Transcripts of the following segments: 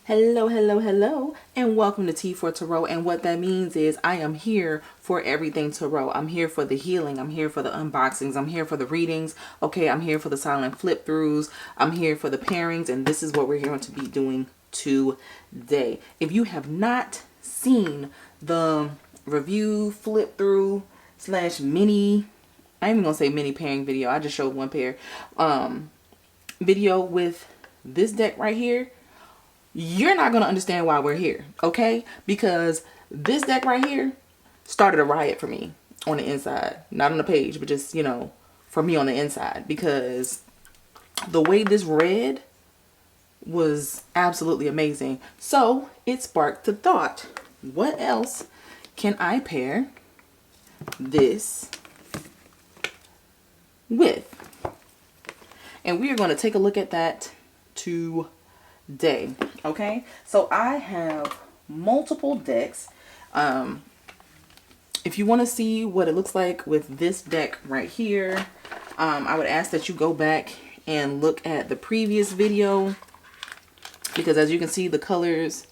Hello, hello, hello, and welcome to T for Tarot. And what that means is I am here for everything tarot. I'm here for the healing. I'm here for the unboxings. I'm here for the readings. Okay, I'm here for the silent flip throughs. I'm here for the pairings, and this is what we're going to be doing today. If you have not seen the review flip through slash mini, I'm even gonna say mini pairing video. I just showed one pair video with this deck right here. You're not going to understand why we're here, okay? Because this deck right here started a riot for me on the inside. Not on the page, but just, you know, for me on the inside. Because the way this read was absolutely amazing. So it sparked the thought, what else can I pair this with? And we are going to take a look at that today. Okay, so I have multiple decks. If you want to see what it looks like with this deck right here, I would ask that you go back and look at the previous video, because as you can see, the colors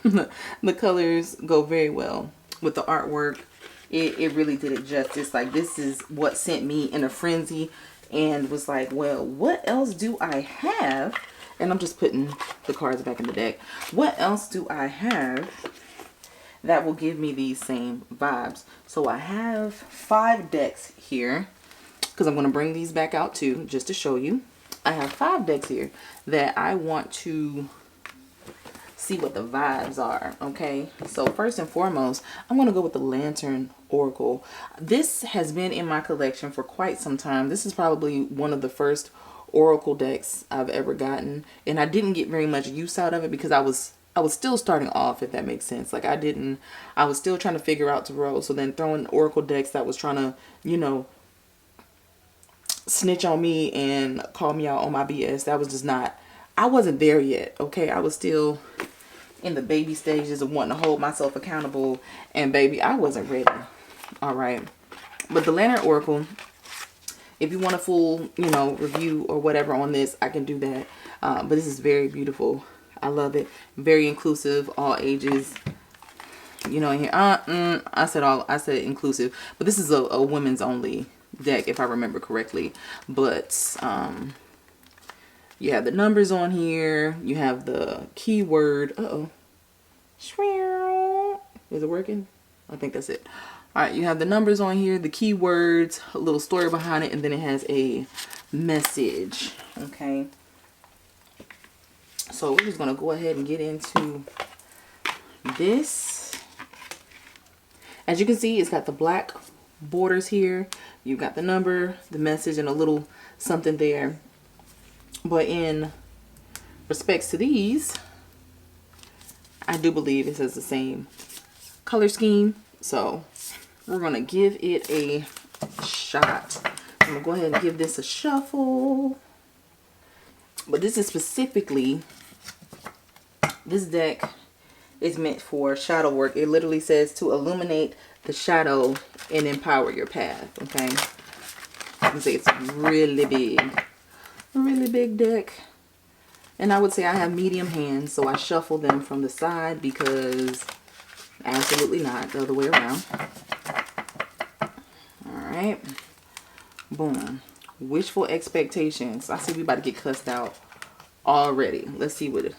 the colors go very well with the artwork. It really did it justice. Like, this is what sent me in a frenzy and was like, well, what else do I have? And I'm just putting the cards back in the deck. What else do I have that will give me these same vibes? So I have 5 decks here, because I'm going to bring these back out too, just to show you. I have 5 decks here that I want to see what the vibes are. Okay, so first and foremost, I'm going to go with the Lantern Oracle. This has been in my collection for quite some time. This is probably one of the first Oracle decks I've ever gotten, and I didn't get very much use out of it because I was still starting off, if that makes sense. Like, I was still trying to figure out Tarot, so then throwing Oracle decks that was trying to, you know, snitch on me and call me out on my BS, that was just not, I wasn't there yet. Okay, I was still in the baby stages of wanting to hold myself accountable, and baby, I wasn't ready. All right, but the Lantern Oracle, if you want a full, you know, review or whatever on this, I can do that. But this is very beautiful. I love it. Very inclusive, all ages. You know, in here, I said inclusive, but this is a women's only deck, if I remember correctly. But you have the numbers on here. You have the keyword. Is it working? I think that's it. All right, you have the numbers on here, the keywords, a little story behind it, and then it has a message. Okay, so we're just gonna go ahead and get into this. As you can see, it's got the black borders here. You've got the number, the message, and a little something there. But in respects to these, I do believe it says the same color scheme. So we're going to give it a shot. I'm going to go ahead and give this a shuffle. But this is specifically, this deck is meant for shadow work. It literally says to illuminate the shadow and empower your path. Okay. I can say it's really big deck. And I would say I have medium hands, so I shuffle them from the side, because absolutely not the other way around. Alright. Boom. Wishful expectations. I see we about to get cussed out already. Let's see what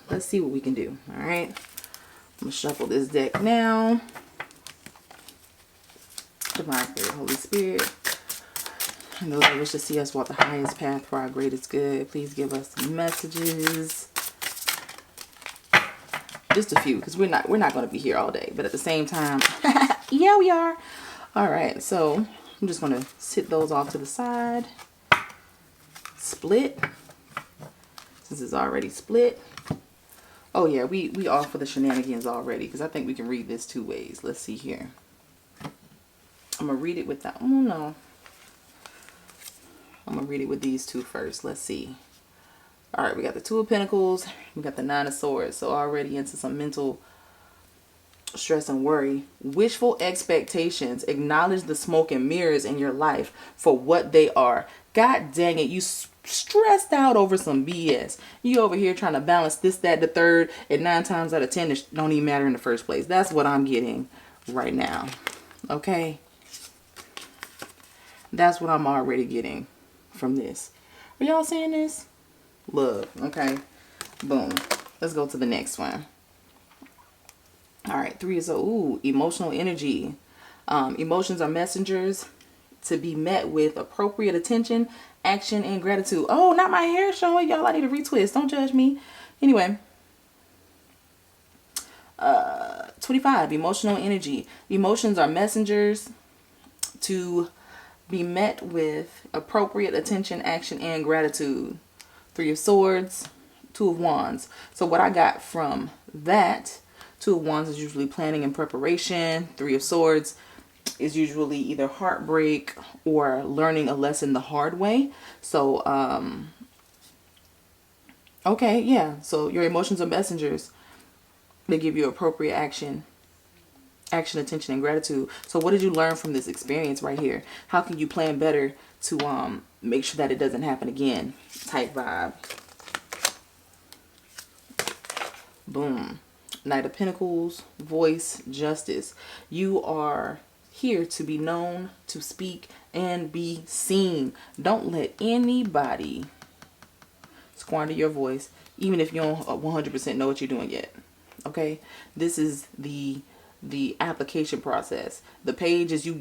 we can do. Alright. I'm gonna shuffle this deck now. Divine Spirit, Holy Spirit, and those that wish to see us walk the highest path for our greatest good, please give us messages. Just a few, because we're not going to be here all day, but at the same time, yeah, we are. All right, so I'm just going to sit those off to the side. Split, since it's already split. Oh yeah, we all for the shenanigans already, because I think we can read this 2 ways. Let's see here. I'm gonna read it with that. Oh no. I'm going to read it with these 2 first. Let's see. All right, we got the 2 of Pentacles. We got the 9 of Swords. So already into some mental stress and worry. Wishful expectations. Acknowledge the smoke and mirrors in your life for what they are. God dang it, you stressed out over some BS. You over here trying to balance this, that, the third, and 9 times out of 10 it don't even matter in the first place. That's what I'm getting right now. Okay? That's what I'm already getting from this. Are y'all seeing this? Love. Okay? Boom. Let's go to the next one. All right, 3 is emotional energy. Emotions are messengers to be met with appropriate attention, action, and gratitude. Oh, not my hair showing. Y'all, I need to retwist. Don't judge me. Anyway. 25, emotional energy. Emotions are messengers to be met with appropriate attention, action, and gratitude. 3 of Swords, 2 of Wands. So what I got from that, 2 of Wands is usually planning and preparation. 3 of Swords is usually either heartbreak or learning a lesson the hard way. So, okay, yeah. So your emotions are messengers. They give you appropriate action, attention, and gratitude. So what did you learn from this experience right here? How can you plan better to make sure that it doesn't happen again? Type vibe. Boom. Knight of Pentacles, voice, justice. You are here to be known, to speak, and be seen. Don't let anybody squander your voice, even if you don't 100% know what you're doing yet. Okay? This is the application process. The page is you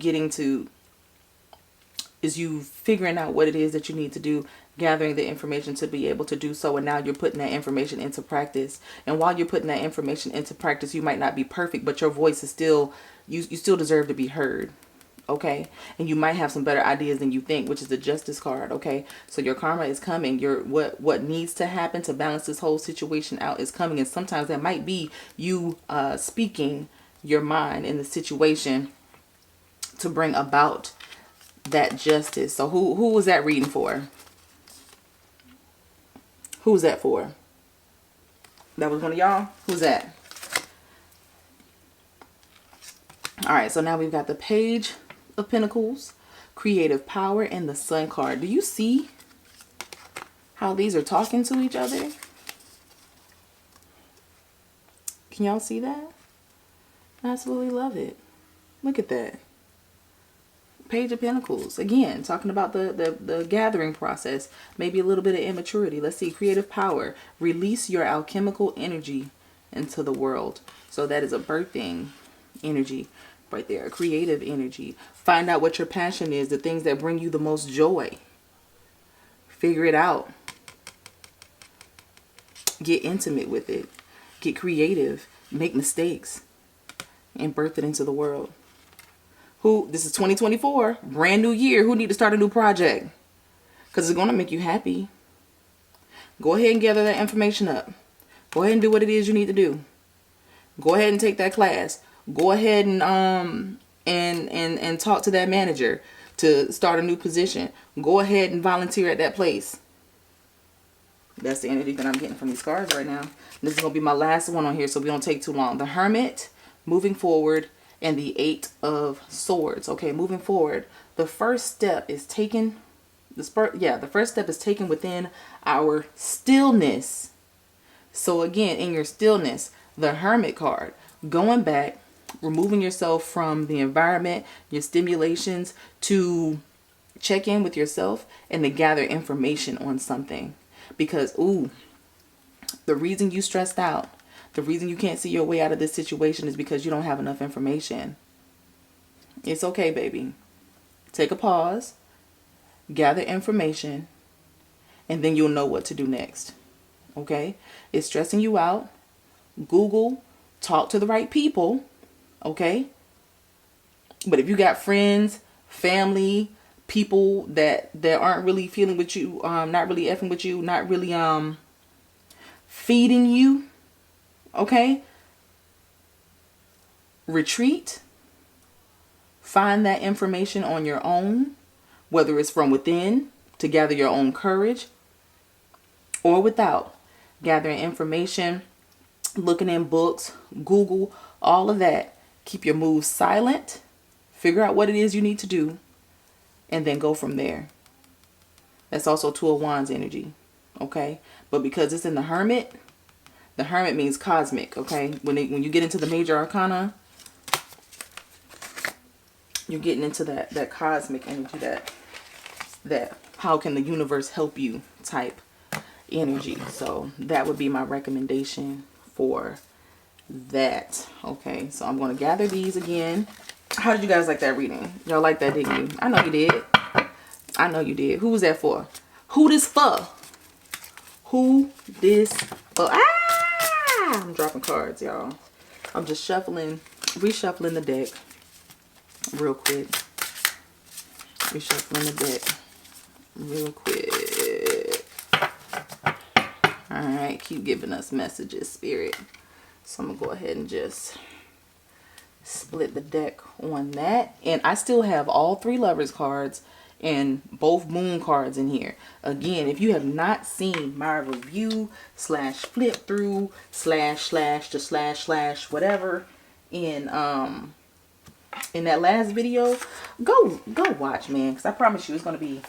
figuring out what it is that you need to do, gathering the information to be able to do so, and now you're putting that information into practice. And while you're putting that information into practice, you might not be perfect, but your voice is still, you still deserve to be heard. Okay? And you might have some better ideas than you think, which is the Justice card. Okay? So your karma is coming. Your what needs to happen to balance this whole situation out is coming, and sometimes that might be you speaking your mind in the situation to bring about that justice. So who was that reading for? Who's that for? That was one of y'all? Who's that? All right, so now we've got the Page of Pentacles, creative power, and the Sun card. Do you see how these are talking to each other? Can y'all see that? I absolutely love it. Look at that. Page of Pentacles. Again, talking about the gathering process. Maybe a little bit of immaturity. Let's see. Creative power. Release your alchemical energy into the world. So that is a birthing energy right there. A creative energy. Find out what your passion is. The things that bring you the most joy. Figure it out. Get intimate with it. Get creative. Make mistakes. And birth it into the world. This is 2024, brand new year. Who need to start a new project? Because it's going to make you happy. Go ahead and gather that information up. Go ahead and do what it is you need to do. Go ahead and take that class. Go ahead and talk to that manager to start a new position. Go ahead and volunteer at that place. That's the energy that I'm getting from these cards right now. This is going to be my last one on here, so we don't take too long. The Hermit, moving forward, and the 8 of Swords. Okay, moving forward. The first step is taken. The first step is taken within our stillness. So again, in your stillness, the Hermit card, going back, removing yourself from the environment, your stimulations, to check in with yourself and to gather information on something. Because, the reason you stressed out, the reason you can't see your way out of this situation is because you don't have enough information. It's okay, baby. Take a pause, gather information, and then you'll know what to do next. Okay? It's stressing you out. Google, talk to the right people. Okay? But if you got friends, family, people that aren't really feeling with you, not really effing with you, not really feeding you, okay, retreat. Find that information on your own, whether it's from within to gather your own courage, or without, gathering information looking in books, Google, all of that. Keep your moves silent. Figure out what it is you need to do. And then go from there. That's also Two of Wands energy. Okay? But because it's in the Hermit means cosmic. Okay? When you get into the major arcana, you're getting into that cosmic energy, that how can the universe help you type energy. So that would be my recommendation for that. Okay, so I'm going to gather these again. How did you guys like that reading? Y'all like that, didn't you? I know you did. I know you did. Who was that for? Who this for? Who this for? Ah! I'm dropping cards, y'all. I'm just reshuffling the deck real quick. Reshuffling the deck real quick. Alright, keep giving us messages, Spirit. So I'm going to go ahead and just split the deck on that. And I still have all 3 Lovers cards and both Moon cards in here. Again, if you have not seen my review / flip through / whatever in that last video, go watch, man, because I promise you it's gonna be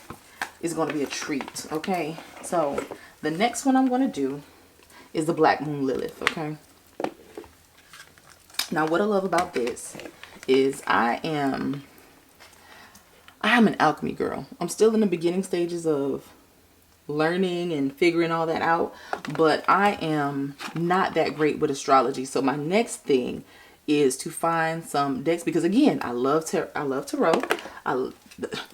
a treat. Okay, so the next one I'm gonna do is the Black Moon Lilith. Okay, now what I love about this is I am an alchemy girl. I'm still in the beginning stages of learning and figuring all that out, but I am not that great with astrology. So my next thing is to find some decks, because again, I love tarot.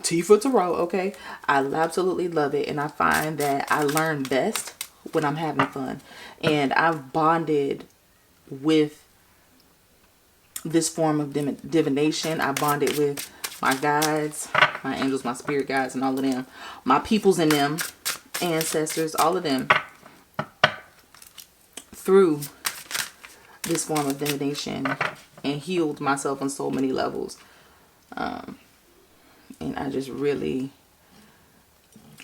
T for tarot, okay? I absolutely love it, and I find that I learn best when I'm having fun. And I've bonded with this form of divination. I bonded with my guides, my angels, my spirit guides, and all of them, my peoples and them, ancestors, all of them, through this form of divination, and healed myself on so many levels. And I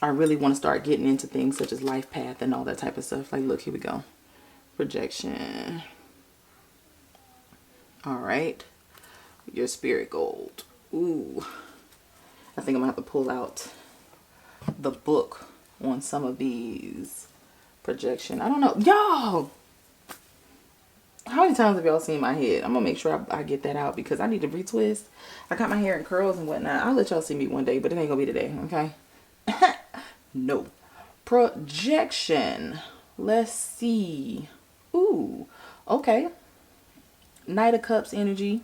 really want to start getting into things such as life path and all that type of stuff. Like, look, here we go. Projection. All right. Your spirit gold. Ooh. I think I'm going to have to pull out the book on some of these. Projection. I don't know. Y'all! How many times have y'all seen my head? I'm going to make sure I get that out, because I need to retwist. I got my hair in curls and whatnot. I'll let y'all see me one day, but it ain't going to be today, okay? No. Projection. Let's see. Ooh. Okay. Knight of Cups energy.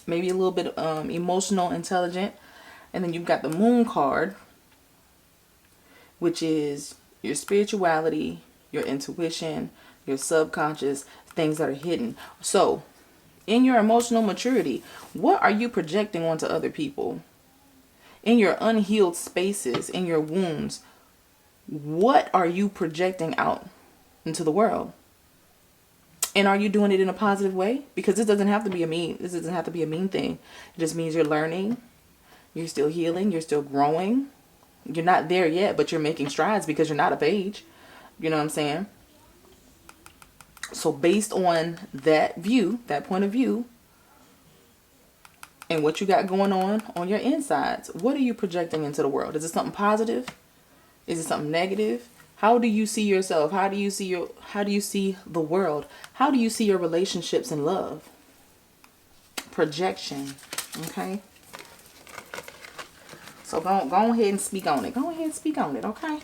Maybe a little bit emotional, intelligent. And then you've got the Moon card, which is your spirituality, your intuition, your subconscious, things that are hidden. So, in your emotional maturity, what are you projecting onto other people? In your unhealed spaces, in your wounds, what are you projecting out into the world? And are you doing it in a positive way? Because this doesn't have to be a mean thing. It just means you're learning, you're still healing, you're still growing. You're not there yet, but you're making strides because you're not of age. You know what I'm saying? So based on that view, that point of view, and what you got going on your insides, what are you projecting into the world? Is it something positive? Is it something negative? How do you see yourself? How do you see the world? How do you see your relationships and love? Projection. Okay. So go ahead and speak on it. Go ahead and speak on it, okay?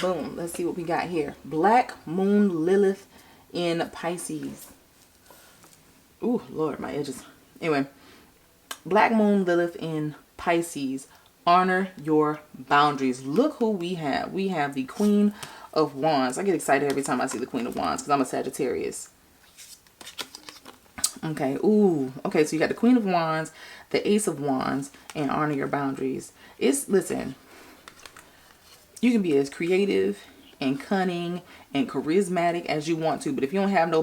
Boom. Let's see what we got here. Black Moon Lilith in Pisces. Ooh, Lord, my edges. Anyway, Black Moon Lilith in Pisces. Honor your boundaries. Look who we have. We have the Queen of Wands. I get excited every time I see the Queen of Wands because I'm a Sagittarius. Okay. Ooh. Okay, so you got the Queen of Wands, the Ace of Wands, and honor your boundaries. Listen, you can be as creative and cunning and charismatic as you want to, but if you don't have no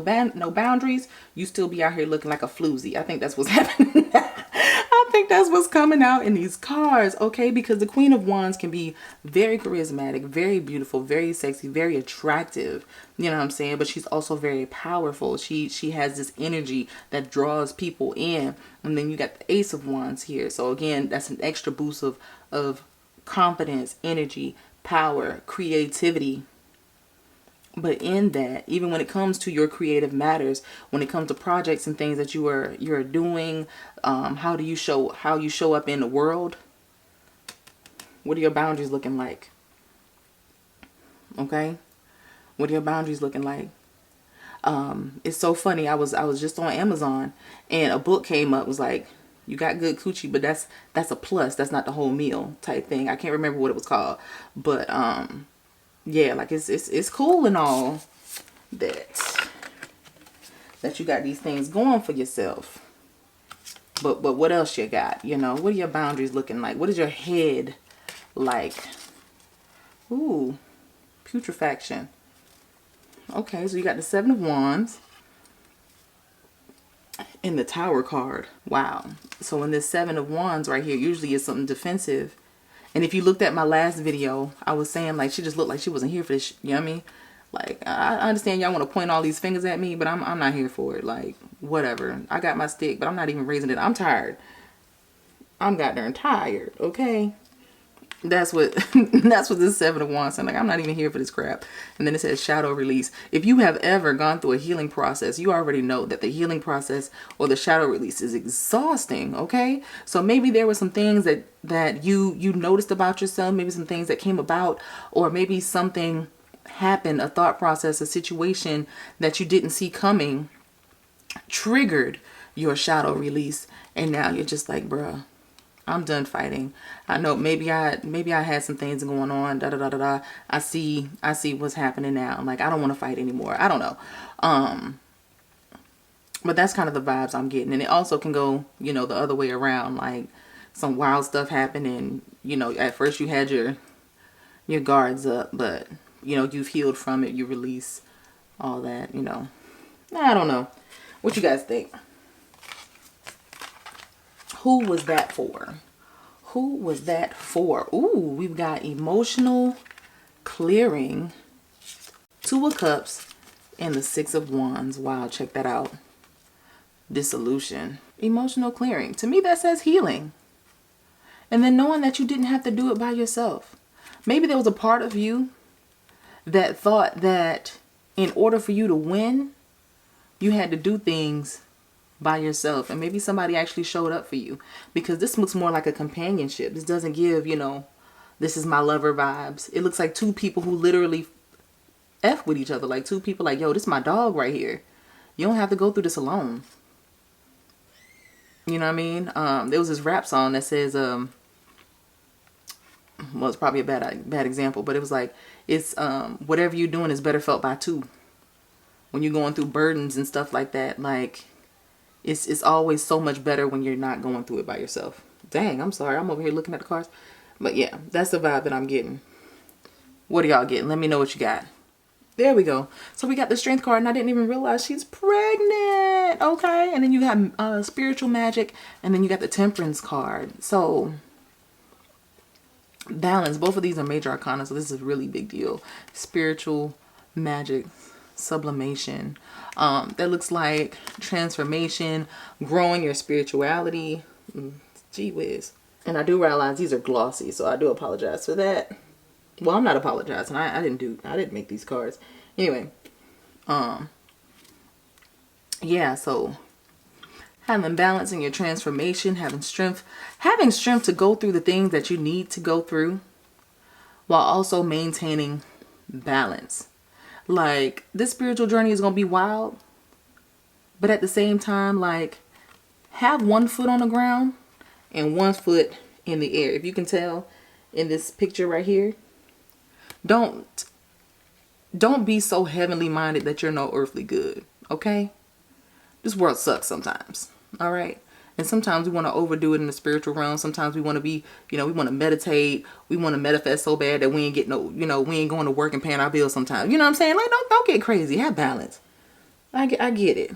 boundaries, you still be out here looking like a floozy. I think that's what's happening. I think that's what's coming out in these cards, okay? Because the Queen of Wands can be very charismatic, very beautiful, very sexy, very attractive. You know what I'm saying? But she's also very powerful. She has this energy that draws people in. And then you got the Ace of Wands here. So again, that's an extra boost of confidence, energy, power, creativity. But in that, even when it comes to your creative matters, when it comes to projects and things that you're doing, how you show up in the world, what are your boundaries looking like? Okay, what are your boundaries looking like? It's so funny. I was just on Amazon and a book came up. It was like, you got good coochie, but that's a plus. That's not the whole meal type thing. I can't remember what it was called, but yeah, like it's cool and all that you got these things going for yourself. But what else you got? You know, what are your boundaries looking like? What is your head like? Ooh, putrefaction. Okay, so you got the Seven of Wands and the Tower card. Wow. So in this Seven of Wands right here, usually it's something defensive. And if you looked at my last video, I was saying like she just looked like she wasn't here for this. You know what I mean? Like, I understand y'all want to point all these fingers at me, but I'm not here for it. Like, whatever. I got my stick, but I'm not even raising it. I'm tired. I'm goddamn tired. Okay. That's what this Seven of Wands said. Like, I'm not even here for this crap. And then it says shadow release. If you have ever gone through a healing process, you already know that the healing process or the shadow release is exhausting. Okay, so maybe there were some things that you noticed about yourself, maybe some things that came about, or maybe something happened, a thought process, a situation that you didn't see coming triggered your shadow release, and now you're just like, bruh, I'm done fighting. I know maybe I had some things going on. Da da da da da. I see what's happening now. I'm like, I don't want to fight anymore. I don't know. But that's kind of the vibes I'm getting. And it also can go, you know, the other way around. Like some wild stuff happened, and you know, at first you had your guards up, but you know, you've healed from it. You release all that. You know, I don't know. What you guys think? Who was that for? Who was that for? Ooh, we've got emotional clearing, Two of Cups, and the Six of Wands. Wow, check that out. Dissolution. Emotional clearing. To me, that says healing. And then knowing that you didn't have to do it by yourself. Maybe there was a part of you that thought that in order for you to win, you had to do things by yourself, and maybe somebody actually showed up for you, because this looks more like a companionship. This doesn't give, you know, this is my lover vibes. It looks like two people who literally F with each other, like two people like, yo, this is my dog right here. You don't have to go through this alone. You know what I mean? There was this rap song that says, well, it's probably a bad example, but it was like, it's whatever you're doing is better felt by two. When you're going through burdens and stuff like that, like, it's always so much better when you're not going through it by yourself. Dang, I'm sorry. I'm over here looking at the cards. But yeah, that's the vibe that I'm getting. What are y'all getting? Let me know what you got. There we go. So we got the Strength card, and I didn't even realize she's pregnant. Okay. And then you have spiritual magic, and then you got the Temperance card. So balance. Both of these are major arcana, so this is a really big deal. Spiritual magic. Sublimation. That looks like transformation, growing your spirituality. Gee whiz. And I do realize these are glossy, so I do apologize for that. Well, I'm not apologizing. I didn't make these cards. Anyway, yeah, so having balance in your transformation, having strength to go through the things that you need to go through, while also maintaining balance. Like, this spiritual journey is going to be wild, but at the same time, like, have one foot on the ground and one foot in the air. If you can tell in this picture right here, don't be so heavenly minded that you're no earthly good. Okay? This world sucks sometimes. All right? And sometimes we want to overdo it in the spiritual realm. Sometimes we want to be, you know, we want to meditate. We want to manifest so bad that we ain't get no, you know, we ain't going to work and paying our bills sometimes. You know what I'm saying? Like, don't get crazy. Have balance. I get it.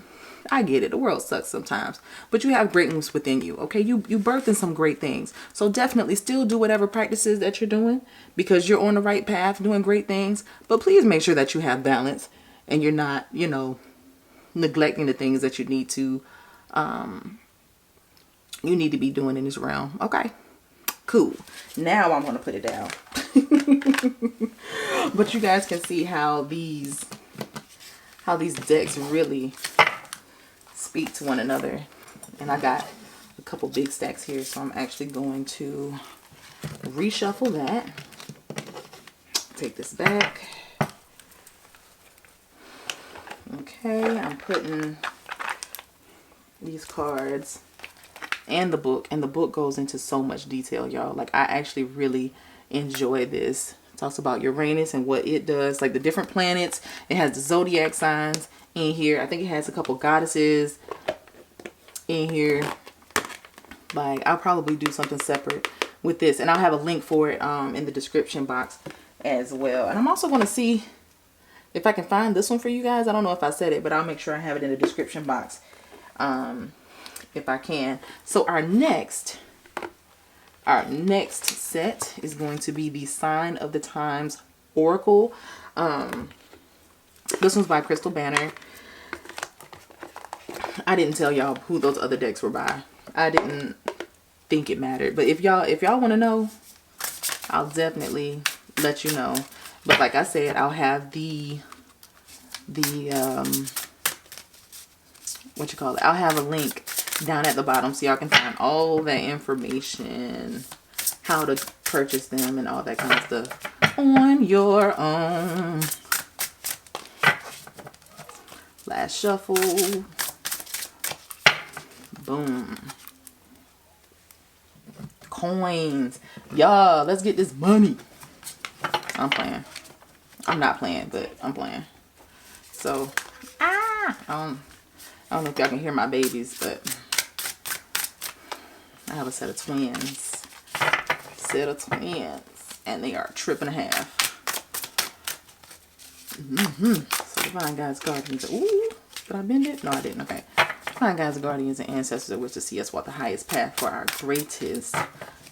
I get it. The world sucks sometimes, but you have greatness within you. Okay, you birthed in some great things. So definitely still do whatever practices that you're doing, because you're on the right path, doing great things. But please make sure that you have balance and you're not, you know, neglecting the things that you need to be doing in this realm. Okay, cool. Now I'm gonna put it down. But you guys can see how these decks really speak to one another. And I got a couple big stacks here, so I'm actually going to reshuffle that. Take this back. Okay, I'm putting these cards and the book goes into so much detail, y'all. Like, I actually really enjoy this. It talks about Uranus and what it does, like the different planets. It has the zodiac signs in here. I think it has a couple goddesses in here. Like, I'll probably do something separate with this, and I'll have a link for it in the description box as well. And I'm also going to see if I can find this one for you guys. I don't know if I said it, but I'll make sure I have it in the description box if I can. So our next set is going to be the Sign of the Times Oracle. This one's by Crystal Banner. I didn't tell y'all who those other decks were by. I didn't think it mattered. But if y'all want to know, I'll definitely let you know. But like I said, I'll have I'll have a link down at the bottom so y'all can find all that information, how to purchase them and all that kind of stuff on your own. Last shuffle. Boom. Coins. Y'all, let's get this money. I'm playing. I'm not playing, but I'm playing. So, I don't know if y'all can hear my babies, but I have a set of twins. And they are a trip and a half. So divine guides, guardians. Ooh, did I bend it? No, I didn't. Okay. Divine guides, guardians, and ancestors that wish to see us walk the highest path for our greatest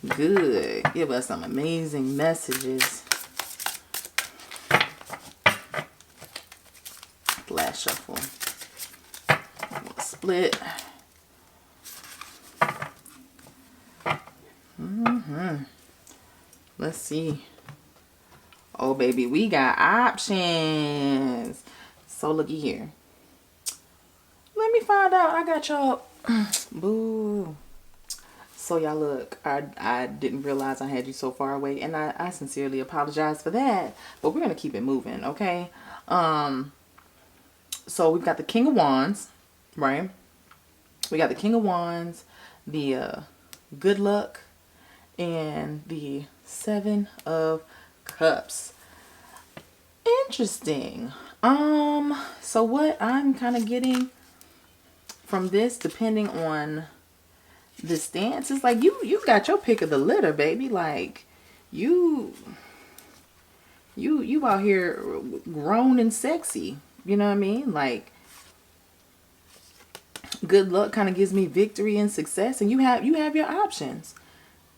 good. Give us some amazing messages. Last shuffle. Split. Let's see. Oh, baby, we got options. So looky here. Let me find out. I got y'all. Boo. So y'all look, I didn't realize I had you so far away, and I sincerely apologize for that. But we're gonna keep it moving, okay? So we've got the King of Wands, right? We got the King of Wands, the Good Luck, and the Seven of Cups. Interesting. So what I'm kind of getting from this, depending on the stance, is like you got your pick of the litter, baby. Like you out here grown and sexy. You know what I mean? Like, good luck kind of gives me victory and success, and you have your options.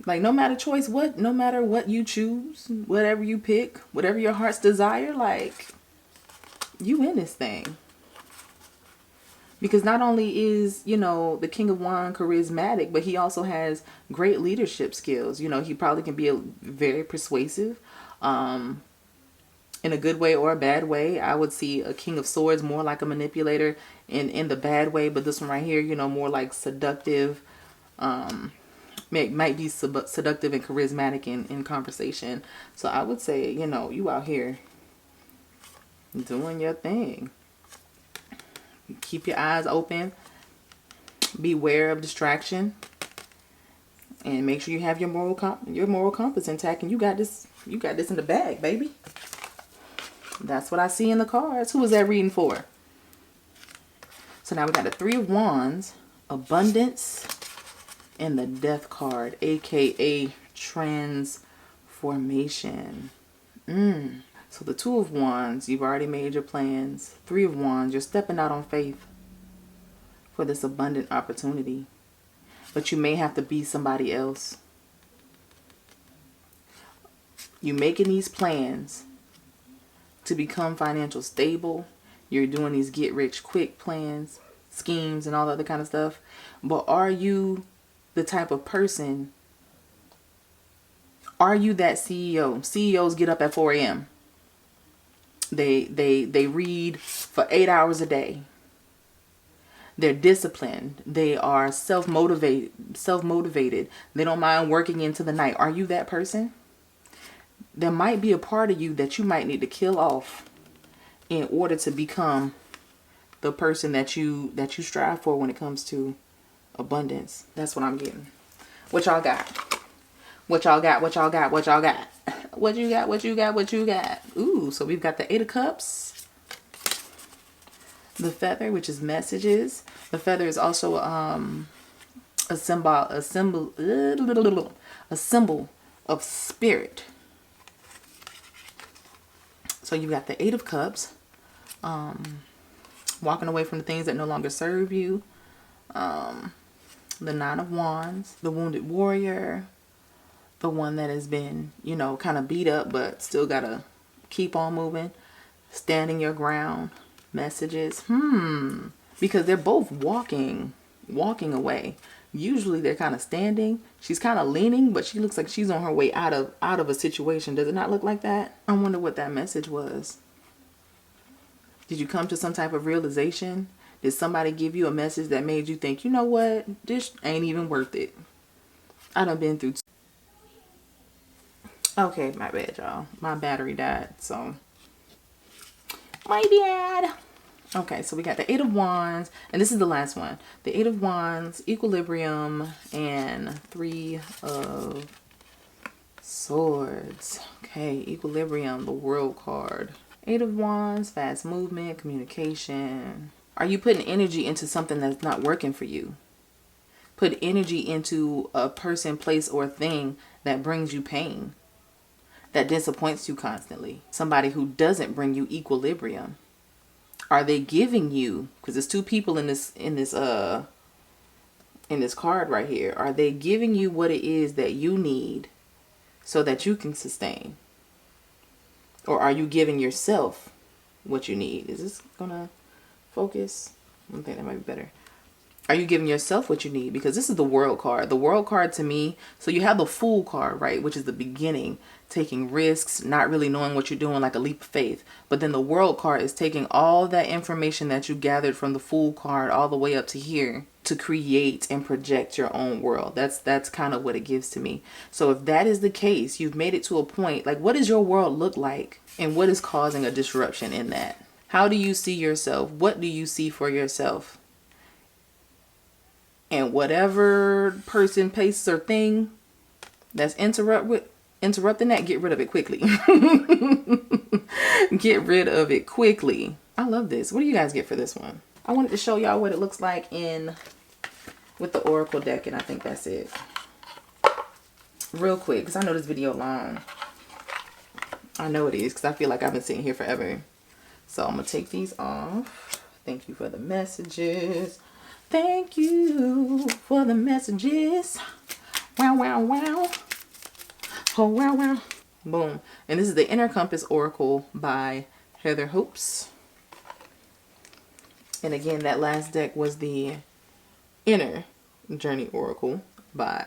Like, no matter what you choose, whatever you pick, whatever your heart's desire, like, you in this thing. Because not only is, you know, the King of Wands charismatic, but he also has great leadership skills. You know, he probably can be very persuasive, in a good way or a bad way. I would see a King of Swords more like a manipulator in the bad way, but this one right here, you know, more like seductive. Might be seductive and charismatic in conversation. So I would say, you know, you out here doing your thing. Keep your eyes open. Beware of distraction. And make sure you have your moral compass intact, and you got this in the bag, baby. That's what I see in the cards. Who was that reading for? So now we got the Three of Wands, Abundance, and the Death card, aka transformation. So the Two of Wands, you've already made your plans. Three of Wands, you're stepping out on faith. for this abundant opportunity. But you may have to be somebody else. You making these plans to become financial stable. You're doing these get rich quick plans, schemes, and all the other kind of stuff. But are you the type of person? Are you that CEO? CEOs get up at 4 a.m. They read for 8 hours a day. They're disciplined. They are self-motivated. They don't mind working into the night. Are you that person? There might be a part of you that you might need to kill off in order to become the person that you strive for when it comes to abundance. That's what I'm getting. What y'all got? What y'all got? What y'all got? What y'all got? What you got? What you got? What you got? Ooh, so we've got the 8 of Cups. The feather, which is messages. The feather is also a symbol of spirit. So you've got the 8 of Cups, walking away from the things that no longer serve you. The 9 of Wands, the wounded warrior, the one that has been, you know, kind of beat up, but still gotta keep on moving, standing your ground. Messages, because they're both walking away. Usually they're kind of standing. She's kind of leaning, but she looks like she's on her way out of a situation. Does it not look like that? I wonder what that message was. Did you come to some type of realization? Did somebody give you a message that made you think, you know what, this ain't even worth it? I done been through. Okay, my bad, y'all. My battery died, so my bad. Okay, so we got the 8 of Wands, and this is the last one. The 8 of Wands, equilibrium, and 3 of Swords. Okay, equilibrium, the World card. 8 of Wands, fast movement, communication. Are you putting energy into something that's not working for you? Put energy into a person, place, or thing that brings you pain, that disappoints you constantly. Somebody who doesn't bring you equilibrium. Are they giving you, because there's 2 people in this card right here. Are they giving you what it is that you need so that you can sustain? Or are you giving yourself what you need? Is this gonna focus? I think that might be better. Are you giving yourself what you need? Because this is the World card. The World card to me, so you have the Fool card, right? Which is the beginning, taking risks, not really knowing what you're doing, like a leap of faith. But then the World card is taking all that information that you gathered from the Fool card all the way up to here to create and project your own world. That's kind of what it gives to me. So if that is the case, you've made it to a point, like what does your world look like? And what is causing a disruption in that? How do you see yourself? What do you see for yourself? And whatever person, place, or thing that's interrupting that, get rid of it quickly. Get rid of it quickly. I love this. What do you guys get for this one? I wanted to show y'all what it looks like with the Oracle deck, and I think that's it. Real quick, because I know this video long. I know it is, because I feel like I've been sitting here forever. So I'm going to take these off. Thank you for the messages. Thank you for the messages. Wow, wow, wow. Oh, wow, wow. Boom. And this is the Inner Compass Oracle by Heather Hopes. And again, that last deck was the Inner Journey Oracle by,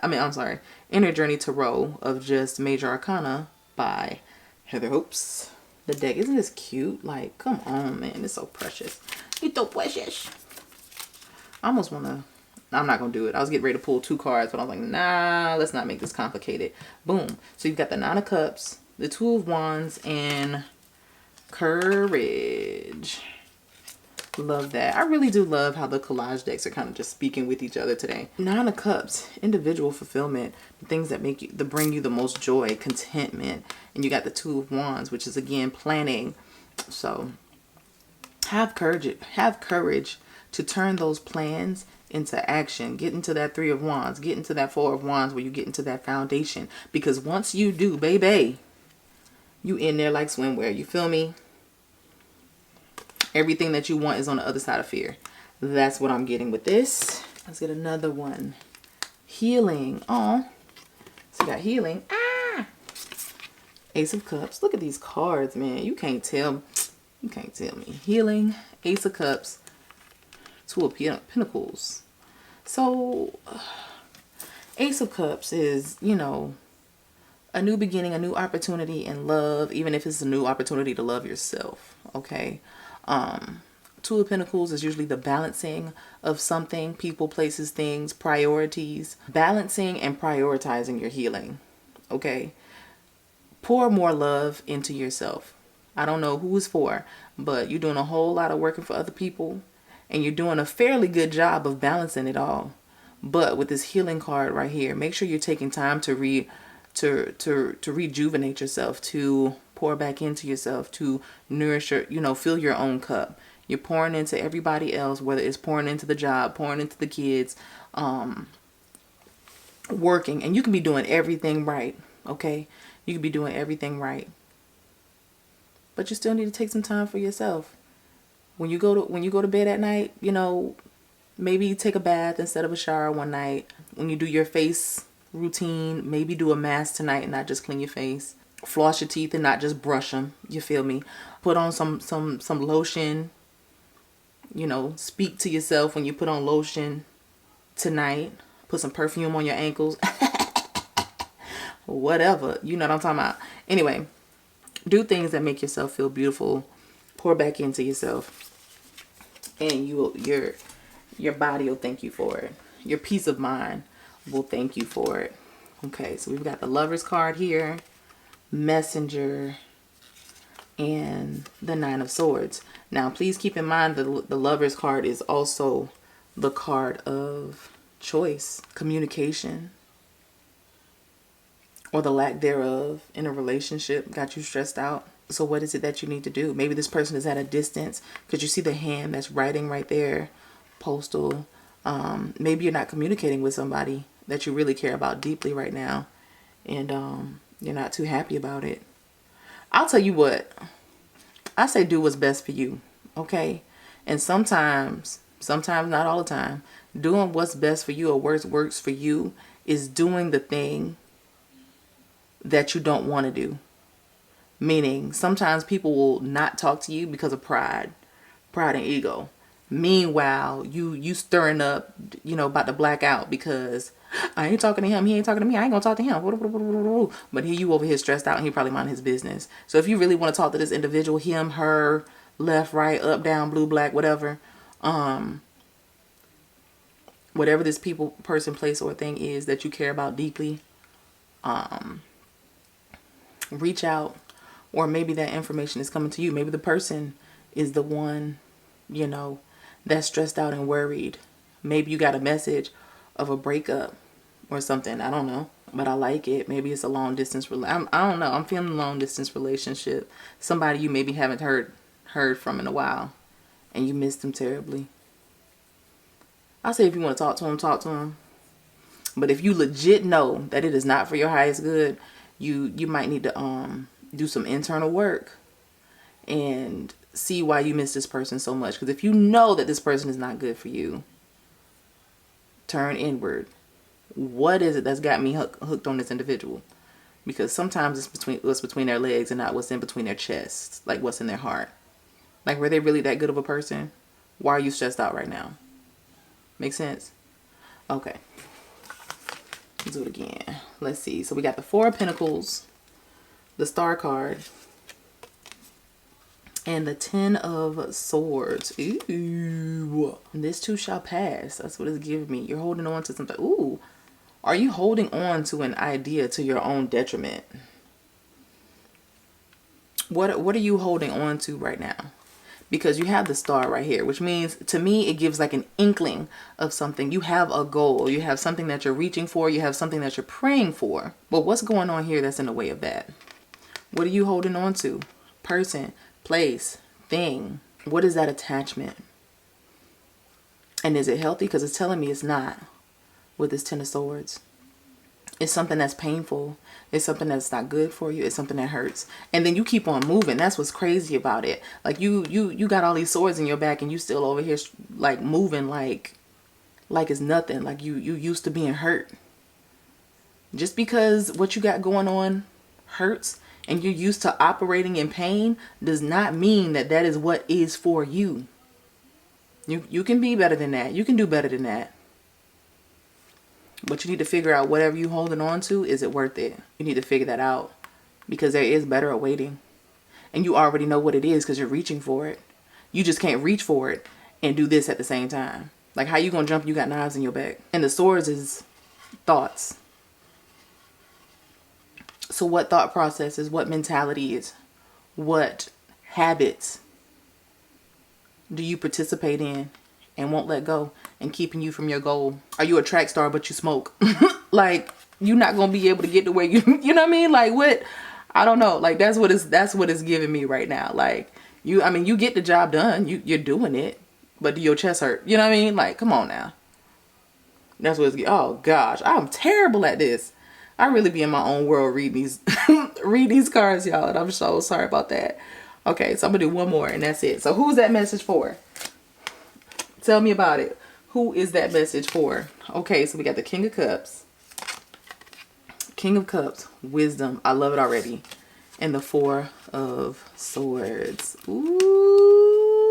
Inner Journey Tarot of just Major Arcana by Heather Hopes. The deck, isn't this cute? Like, come on, man. It's so precious. It's so precious. I almost want to, I'm not going to do it. I was getting ready to pull 2 cards, but I was like, nah, let's not make this complicated. Boom. So you've got the 9 of Cups, the 2 of Wands, and Courage. Love that. I really do love how the collage decks are kind of just speaking with each other today. 9 of Cups, individual fulfillment, the things that bring you the most joy, contentment. And you got the 2 of Wands, which is again planning. So have courage to turn those plans into action. Get into that 3 of Wands. Get into that 4 of Wands where you get into that foundation. Because once you do, baby, you in there like swimwear. You feel me? Everything that you want is on the other side of fear. That's what I'm getting with this. Let's get another one. Healing. Oh, so we got healing. Ah! Ace of Cups. Look at these cards, man. You can't tell. You can't tell me. Healing. Ace of Cups. Two of Pentacles. So, Ace of Cups is, you know, a new beginning, a new opportunity in love, even if it's a new opportunity to love yourself, okay? Two of Pentacles is usually the balancing of something, people, places, things, priorities. Balancing and prioritizing your healing, okay? Pour more love into yourself. I don't know who it's for, but you're doing a whole lot of working for other people, and you're doing a fairly good job of balancing it all. But with this healing card right here, make sure you're taking time to rejuvenate yourself, to pour back into yourself, to nourish your, you know, fill your own cup. You're pouring into everybody else, whether it's pouring into the job, pouring into the kids, working, and you can be doing everything right, okay? You can be doing everything right, but you still need to take some time for yourself. When you go to bed at night, you know, maybe take a bath instead of a shower one night. When you do your face routine, maybe do a mask tonight and not just clean your face. Floss your teeth and not just brush them. You feel me? Put on some lotion. You know, speak to yourself when you put on lotion tonight. Put some perfume on your ankles. Whatever. You know what I'm talking about. Anyway, do things that make yourself feel beautiful. Pour back into yourself. And your body will thank you for it. Your peace of mind will thank you for it. Okay, so we've got the Lover's card here, Messenger, and the Nine of Swords. Now, please keep in mind that the Lover's card is also the card of choice, communication, or the lack thereof in a relationship got you stressed out. So what is it that you need to do? Maybe this person is at a distance because you see the hand that's writing right there, postal. Maybe you're not communicating with somebody that you really care about deeply right now, and you're not too happy about it. I'll tell you what, I say do what's best for you, okay? And sometimes, not all the time, doing what's best for you or works for you is doing the thing that you don't want to do. Meaning, sometimes people will not talk to you because of pride and ego. Meanwhile, you stirring up, you know, about to black out because I ain't talking to him, he ain't talking to me, I ain't gonna talk to him. But here you over here stressed out and he probably mind his business. So if you really want to talk to this individual, him, her, left, right, up, down, blue, black, whatever, whatever this people, person, place, or thing is that you care about deeply, reach out. Or maybe that information is coming to you. Maybe the person is the one, you know, that's stressed out and worried. Maybe you got a message of a breakup or something. I don't know. But I like it. Maybe it's a long distance relationship. I don't know. I'm feeling a long distance relationship. Somebody you maybe haven't heard from in a while. And you miss them terribly. I'll say if you want to talk to them, talk to them. But if you legit know that it is not for your highest good, you might need to do some internal work and see why you miss this person so much. Because if you know that this person is not good for you, turn inward. What is it that's got me hooked on this individual? Because sometimes it's what's between their legs and not what's in between their chests, like what's in their heart. Like, were they really that good of a person? Why are you stressed out right now? Make sense? Okay. Let's do it again. Let's see. So we got the Four of Pentacles, the Star card, and the Ten of Swords. Ooh. And this too shall pass. That's what it's giving me. You're holding on to something. Ooh. Are you holding on to an idea to your own detriment? What are you holding on to right now? Because you have the Star right here, which means to me it gives like an inkling of something. You have a goal. You have something that you're reaching for. You have something that you're praying for. But what's going on here that's in the way of that? What are you holding on to? Person, place, thing. What is that attachment? And is it healthy? Because it's telling me it's not with this Ten of Swords. It's something that's painful. It's something that's not good for you. It's something that hurts. And then you keep on moving. That's what's crazy about it. Like you got all these swords in your back and you still over here like moving like it's nothing. Like you used to being hurt. Just because what you got going on hurts and you're used to operating in pain does not mean that that is what is for you. You can be better than that. You can do better than that. But you need to figure out whatever you're holding on to, is it worth it? You need to figure that out because there is better awaiting. And you already know what it is because you're reaching for it. You just can't reach for it and do this at the same time. Like how you gonna jump, you got knives in your back. And the swords is thoughts. So what thought processes, what mentalities, what habits do you participate in and won't let go and keeping you from your goal? Are you a track star but you smoke? Like you're not gonna be able to get to where you know what I mean? Like what? I don't know. Like that's what it's giving me right now. Like you get the job done. You're doing it, but do your chest hurt? You know what I mean? Like come on now. That's what it's. Oh gosh, I'm terrible at this. I really be in my own world reading these read these cards, y'all, and I'm so sorry about that. Okay, so I'm gonna do one more and that's it. So who's that message for? Tell me about it. Who is that message for? Okay, so we got the King of Cups. King of Cups, wisdom. I love it already. And the Four of Swords. Ooh,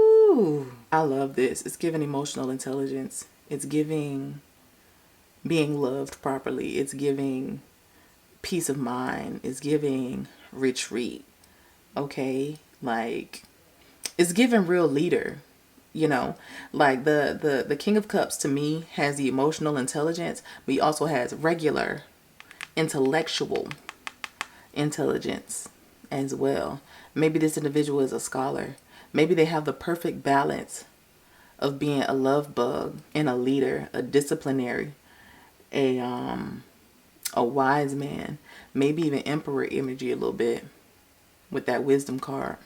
I love this. It's giving emotional intelligence. It's giving being loved properly. It's giving peace of mind. It's giving retreat. Okay, like it's giving real leader. You know, like the King of Cups to me has the emotional intelligence, but he also has regular intellectual intelligence as well. Maybe this individual is a scholar. Maybe they have the perfect balance of being a love bug and a leader, a disciplinary, a wise man, maybe even emperor energy a little bit with that wisdom card,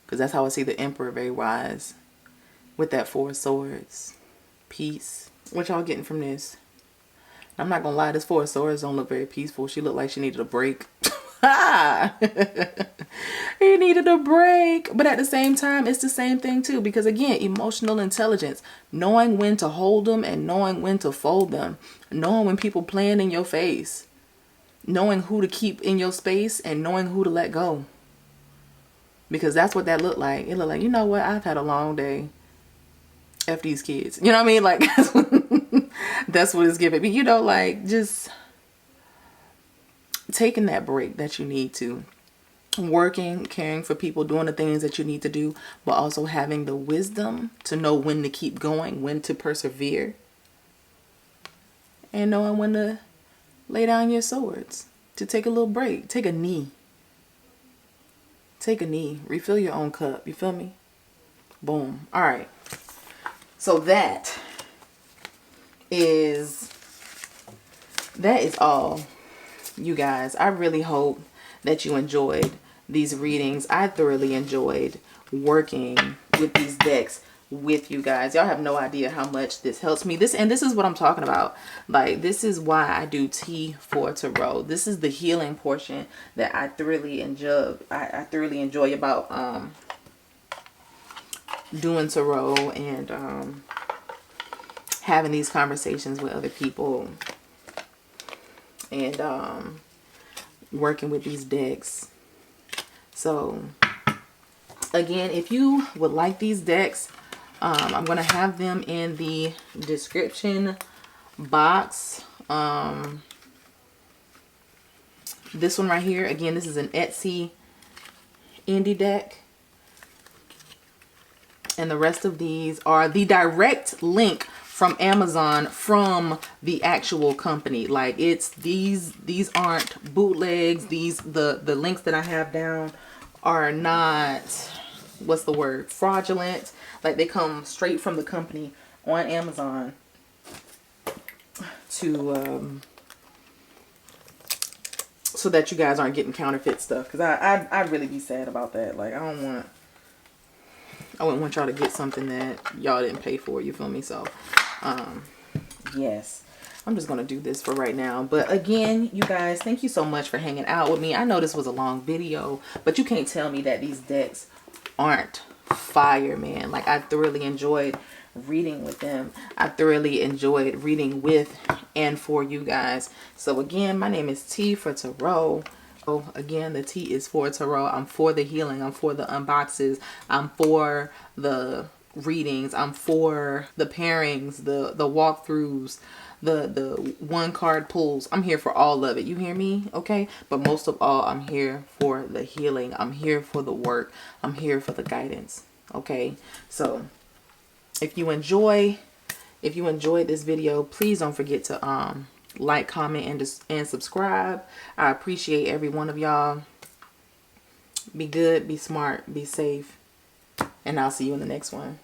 because that's how I see the emperor, very wise, with that Four of Swords, peace. What y'all getting from this? I'm not gonna lie, this Four of Swords don't look very peaceful. She looked like she needed a break. He needed a break. But at the same time, it's the same thing too. Because again, emotional intelligence. Knowing when to hold them and knowing when to fold them. Knowing when people playing in your face. Knowing who to keep in your space and knowing who to let go. Because that's what that looked like. It looked like, you know what? I've had a long day. F these kids. You know what I mean? Like, that's what it's giving me. You know, like, just taking that break that you need to. Working, caring for people, doing the things that you need to do, but also having the wisdom to know when to keep going, when to persevere, and knowing when to lay down your swords, to take a little break, take a knee. Take a knee, refill your own cup, you feel me? Boom. All right. So that is all, you guys. I really hope that you enjoyed these readings. I thoroughly enjoyed working with these decks with you guys. Y'all have no idea how much this helps me. This is what I'm talking about. Like, this is why I do T for Tarot. This is the healing portion that I thoroughly enjoy. I thoroughly enjoy about doing tarot and having these conversations with other people and working with these decks. So again, if you would like these decks, I'm going to have them in the description box. This one right here, again, this is an Etsy indie deck. And the rest of these are the direct link from Amazon from the actual company. Like, it's these aren't bootlegs. The links that I have down are not, what's the word, fraudulent. Like, they come straight from the company on Amazon to so that you guys aren't getting counterfeit stuff, because I'd really be sad about that. Like, I wouldn't want y'all to get something that y'all didn't pay for, you feel me? So yes. I'm just going to do this for right now. But again, you guys, thank you so much for hanging out with me. I know this was a long video, but you can't tell me that these decks aren't fire, man. Like, I thoroughly enjoyed reading with them. I thoroughly enjoyed reading with and for you guys. So again, my name is T for Tarot. So again, the T is for Tarot. I'm for the healing. I'm for the unboxes. I'm for the readings. I'm for the pairings, the walkthroughs, the one card pulls. I'm here for all of it. You hear me? Okay. But most of all, I'm here for the healing. I'm here for the work. I'm here for the guidance. Okay. So if you enjoyed this video, please don't forget to like, comment, and subscribe. I appreciate every one of y'all. Be good, be smart, be safe, and I'll see you in the next one.